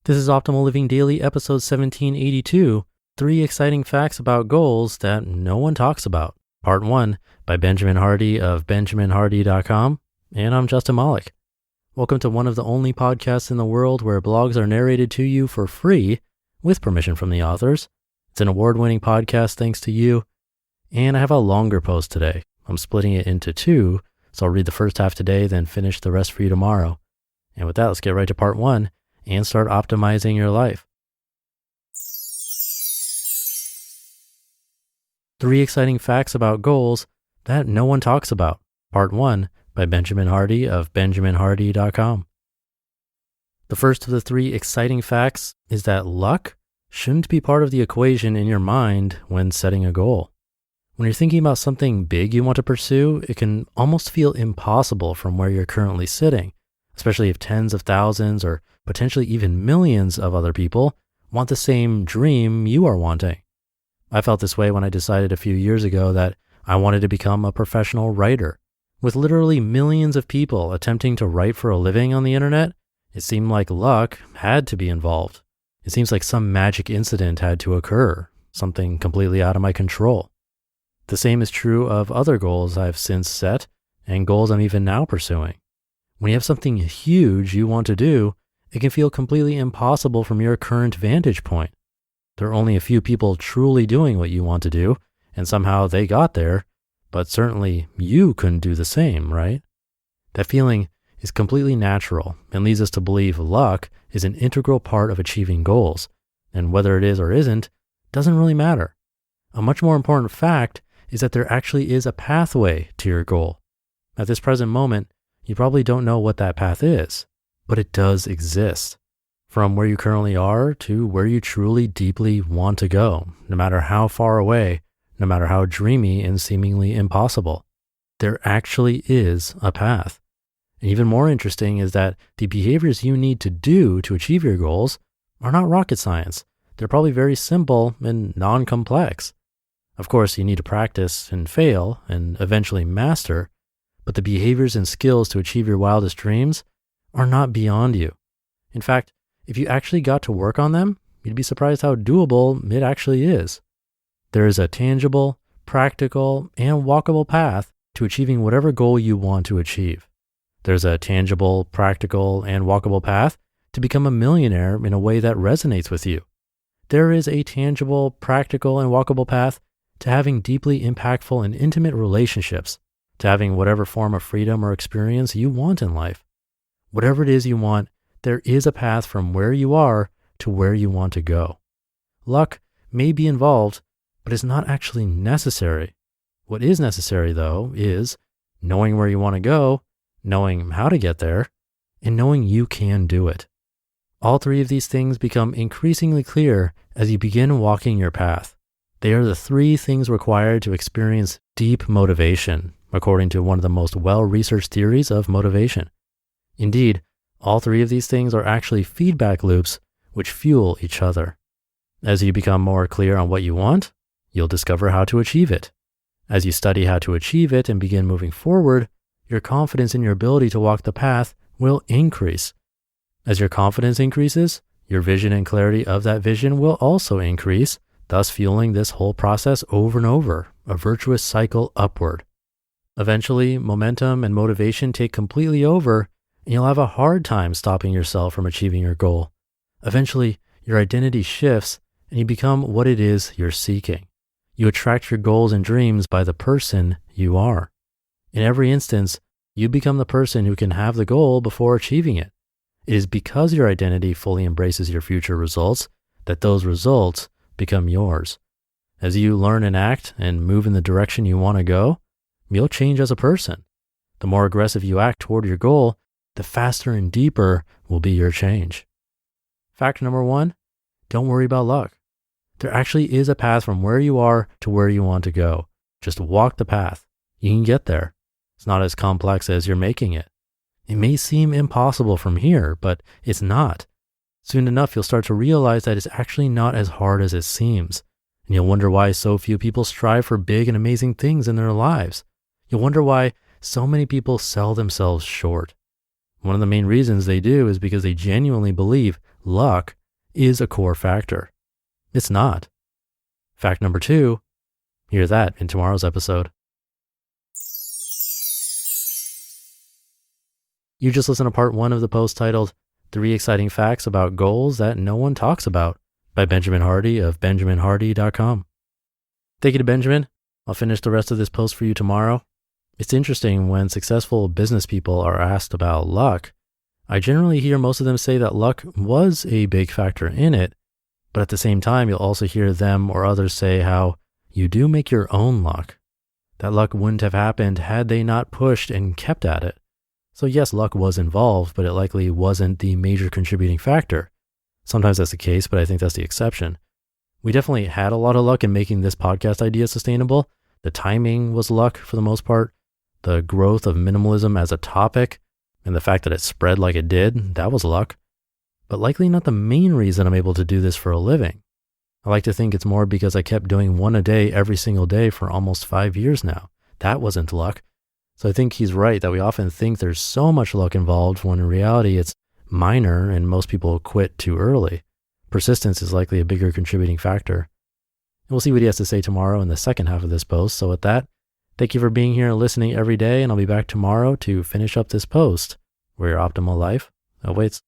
This is Optimal Living Daily, episode 1782, 3 Exciting Facts About Goals That No One Talks About, Part 1, by Benjamin Hardy of benjaminhardy.com, and I'm Justin Malik. Welcome to one of the only podcasts in the world where blogs are narrated to you for free, with permission from the authors. It's an award-winning podcast thanks to you, and I have a longer post today. I'm splitting it into 2, so I'll read the first half today, then finish the rest for you tomorrow. And with that, let's get right to part 1 and start optimizing your life. 3 Exciting Facts About Goals That No One Talks About, Part 1, by Benjamin Hardy of benjaminhardy.com. The first of the 3 exciting facts is that luck shouldn't be part of the equation in your mind when setting a goal. When you're thinking about something big you want to pursue, it can almost feel impossible from where you're currently sitting, especially if tens of thousands or potentially even millions of other people want the same dream you are wanting. I felt this way when I decided a few years ago that I wanted to become a professional writer. With literally millions of people attempting to write for a living on the internet, it seemed like luck had to be involved. It seems like some magic incident had to occur, something completely out of my control. The same is true of other goals I've since set and goals I'm even now pursuing. When you have something huge you want to do, it can feel completely impossible from your current vantage point. There are only a few people truly doing what you want to do, and somehow they got there, but certainly you couldn't do the same, right? That feeling is completely natural and leads us to believe luck is an integral part of achieving goals, and whether it is or isn't doesn't really matter. A much more important fact is that there actually is a pathway to your goal. At this present moment, you probably don't know what that path is, but it does exist. From where you currently are to where you truly deeply want to go, no matter how far away, no matter how dreamy and seemingly impossible, there actually is a path. And even more interesting is that the behaviors you need to do to achieve your goals are not rocket science. They're probably very simple and non-complex. Of course, you need to practice and fail and eventually master, but the behaviors and skills to achieve your wildest dreams are not beyond you. In fact, if you actually got to work on them, you'd be surprised how doable it actually is. There is a tangible, practical, and walkable path to achieving whatever goal you want to achieve. There's a tangible, practical, and walkable path to become a millionaire in a way that resonates with you. There is a tangible, practical, and walkable path to having deeply impactful and intimate relationships, to having whatever form of freedom or experience you want in life. Whatever it is you want, there is a path from where you are to where you want to go. Luck may be involved, but it's not actually necessary. What is necessary, though, is knowing where you want to go, knowing how to get there, and knowing you can do it. All 3 of these things become increasingly clear as you begin walking your path. They are the 3 things required to experience deep motivation, according to one of the most well-researched theories of motivation. Indeed, all 3 of these things are actually feedback loops which fuel each other. As you become more clear on what you want, you'll discover how to achieve it. As you study how to achieve it and begin moving forward, your confidence in your ability to walk the path will increase. As your confidence increases, your vision and clarity of that vision will also increase, thus fueling this whole process over and over, a virtuous cycle upward. Eventually, momentum and motivation take completely over, and you'll have a hard time stopping yourself from achieving your goal. Eventually, your identity shifts, and you become what it is you're seeking. You attract your goals and dreams by the person you are. In every instance, you become the person who can have the goal before achieving it. It is because your identity fully embraces your future results that those results become yours. As you learn and act and move in the direction you want to go, you'll change as a person. The more aggressive you act toward your goal, the faster and deeper will be your change. Fact number 1, don't worry about luck. There actually is a path from where you are to where you want to go. Just walk the path. You can get there. It's not as complex as you're making it. It may seem impossible from here, but it's not. Soon enough, you'll start to realize that it's actually not as hard as it seems. And you'll wonder why so few people strive for big and amazing things in their lives. You'll wonder why so many people sell themselves short. One of the main reasons they do is because they genuinely believe luck is a core factor. It's not. Fact number 2, hear that in tomorrow's episode. You just listened to part 1 of the post titled 3 Exciting Facts About Goals That No One Talks About by Benjamin Hardy of benjaminhardy.com. Thank you to Benjamin. I'll finish the rest of this post for you tomorrow. It's interesting when successful business people are asked about luck. I generally hear most of them say that luck was a big factor in it, but at the same time, you'll also hear them or others say how you do make your own luck. That luck wouldn't have happened had they not pushed and kept at it. So yes, luck was involved, but it likely wasn't the major contributing factor. Sometimes that's the case, but I think that's the exception. We definitely had a lot of luck in making this podcast idea sustainable. The timing was luck for the most part. The growth of minimalism as a topic and the fact that it spread like it did, that was luck. But likely not the main reason I'm able to do this for a living. I like to think it's more because I kept doing one a day every single day for almost 5 years now. That wasn't luck. So I think he's right that we often think there's so much luck involved when in reality it's minor and most people quit too early. Persistence is likely a bigger contributing factor. And we'll see what he has to say tomorrow in the second half of this post. So with that, thank you for being here and listening every day, and I'll be back tomorrow to finish up this post where your optimal life awaits.